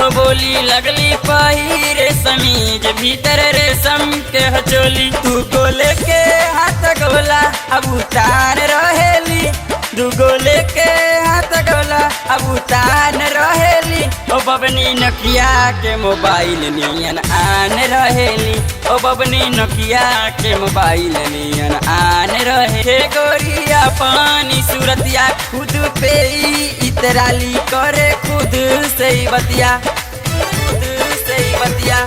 हो बोली लगली पहिरे समीज भीतर रेशम के हचोली। तू गोले के हाथ गोला अब उतार रहेली, दू गोले के हाथ गोला अब उतार रहेली। ओ बबनी नकिया के मोबाइल नियन आन रहेली, ओ बबनी नकिया के मोबाइल नियन आन रहे। गोरिया पानी सूरतिया खुद पे इतराली करे खुद से ही बतिया, खुद से ही बतिया,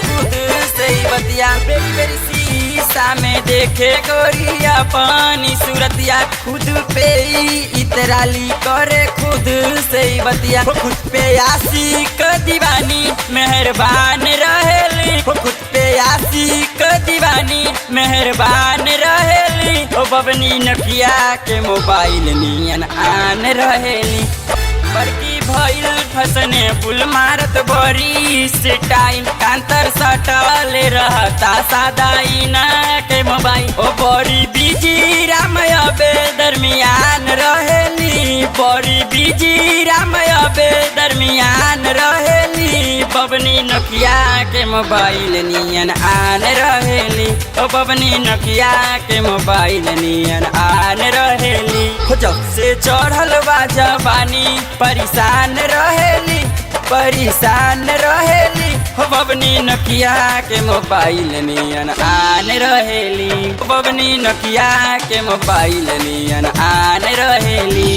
खुद से ही बतिया। बेरी शीशा में देखे गोरिया पानी सूरतिया खुद पे इतराली करे खुद से ही बतिया। खुद पे आशिक दीवानी मेहरबान रहेली, खुद पे आशिक दीवानी मेहरबान रहेली। ओ बबनी नकिया के मोबाइल नियन आन रहेली। बड़की भइल फसने पुल मारत बड़ी से टाइम कांतर सटल रहता सादा इना के मोबाइल। ओ बड़ी बिजी रामया बे दरमियान रहेली, बड़ी बिजी रामया बे दरमियान रहेली। बबनी नकिया के मोबाइल नियन आन रहेली, ओ बबनी नकिया के मोबाइल नियन आन रहेली। जब से चढ़ल बा जवानी परेशान रहेली, परेशान रहेली। हो बबनी नकिया के मोबाइल नियन आन रहेली, बबनी नकिया के मोबाइल नियन आन रहेली।